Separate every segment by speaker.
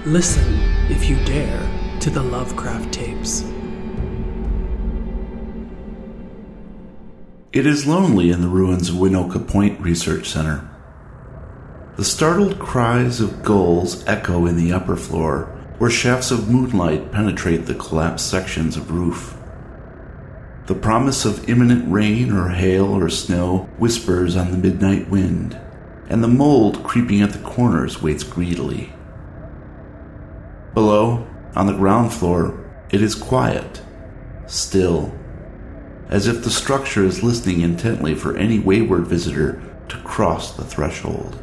Speaker 1: Listen, if you dare, to the Lovecraft tapes.
Speaker 2: It is lonely in the ruins of Winoka Point Research Center. The startled cries of gulls echo in the upper floor, where shafts of moonlight penetrate the collapsed sections of roof. The promise of imminent rain or hail or snow whispers on the midnight wind, and the mold creeping at the corners waits greedily. Below, on the ground floor, it is quiet, still, as if the structure is listening intently for any wayward visitor to cross the threshold.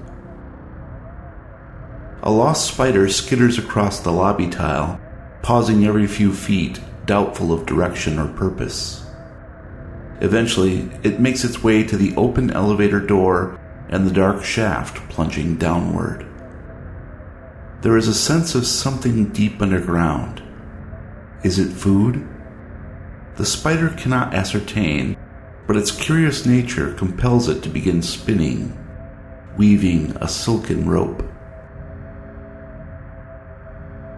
Speaker 2: A lost spider skitters across the lobby tile, pausing every few feet, doubtful of direction or purpose. Eventually, it makes its way to the open elevator door and the dark shaft plunging downward. There is a sense of something deep underground. Is it food? The spider cannot ascertain, but its curious nature compels it to begin spinning, weaving a silken rope.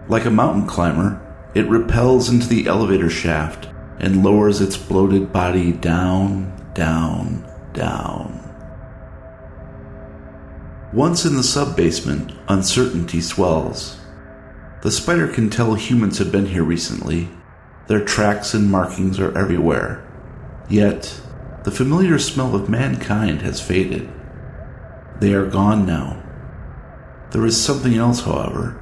Speaker 2: Like a mountain climber, it rappels into the elevator shaft and lowers its bloated body down, down, down. Once in the sub-basement, uncertainty swells. The spider can tell humans have been here recently. Their tracks and markings are everywhere. Yet, the familiar smell of mankind has faded. They are gone now. There is something else, however.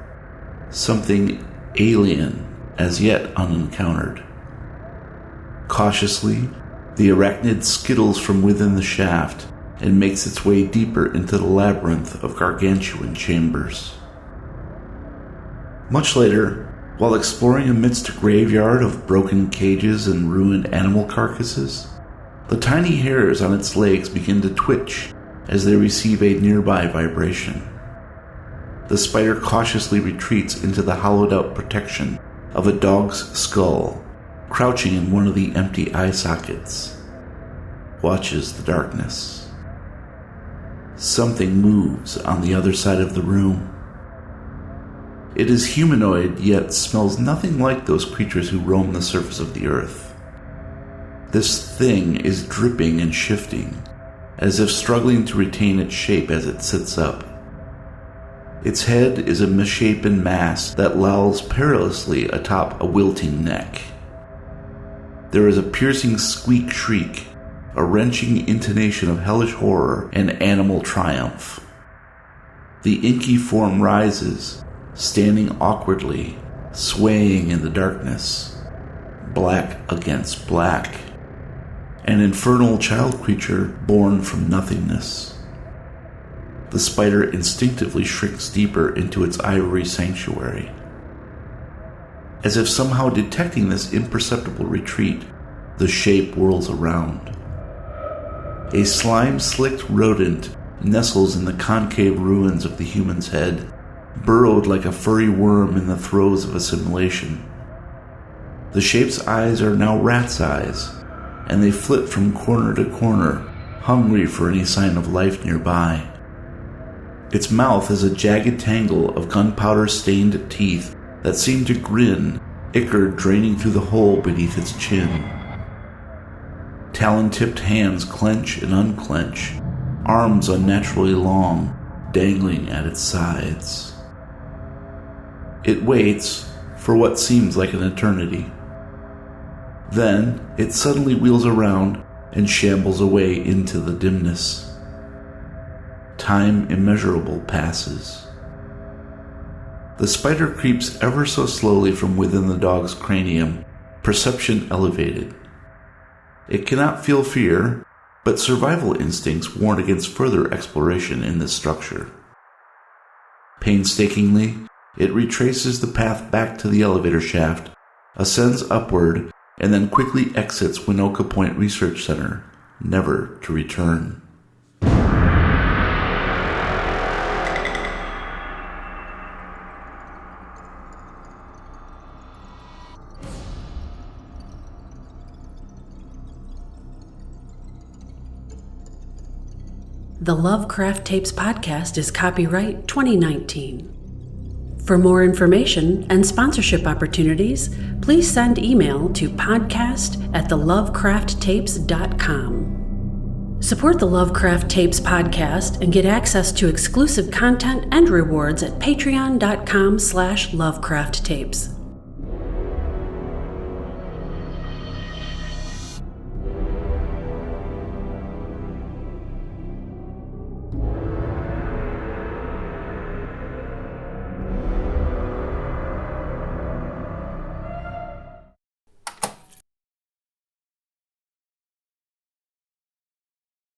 Speaker 2: Something alien, as yet unencountered. Cautiously, the arachnid skittles from within the shaft and makes its way deeper into the labyrinth of gargantuan chambers. Much later, while exploring amidst a graveyard of broken cages and ruined animal carcasses, the tiny hairs on its legs begin to twitch as they receive a nearby vibration. The spider cautiously retreats into the hollowed-out protection of a dog's skull, crouching in one of the empty eye sockets. Watches the darkness. Something moves on the other side of the room. It is humanoid, yet smells nothing like those creatures who roam the surface of the earth. This thing is dripping and shifting, as if struggling to retain its shape as it sits up. Its head is a misshapen mass that lolls perilously atop a wilting neck. There is a piercing squeak shriek, a wrenching intonation of hellish horror and animal triumph. The inky form rises, standing awkwardly, swaying in the darkness, black against black, an infernal child creature born from nothingness. The spider instinctively shrinks deeper into its ivory sanctuary. As if somehow detecting this imperceptible retreat, the shape whirls around. A slime-slicked rodent nestles in the concave ruins of the human's head, burrowed like a furry worm in the throes of assimilation. The shape's eyes are now rat's eyes, and they flit from corner to corner, hungry for any sign of life nearby. Its mouth is a jagged tangle of gunpowder-stained teeth that seem to grin, ichor draining through the hole beneath its chin. Talon-tipped hands clench and unclench, arms unnaturally long, dangling at its sides. It waits for what seems like an eternity. Then it suddenly wheels around and shambles away into the dimness. Time immeasurable passes. The spider creeps ever so slowly from within the dog's cranium, perception elevated. It cannot feel fear, but survival instincts warn against further exploration in this structure. Painstakingly, it retraces the path back to the elevator shaft, ascends upward, and then quickly exits Winoka Point Research Center, never to return.
Speaker 3: The Lovecraft Tapes podcast is copyright 2019. For more information and sponsorship opportunities, please send email to podcast@thelovecrafttapes.com. Support the Lovecraft Tapes podcast and get access to exclusive content and rewards at patreon.com/lovecrafttapes.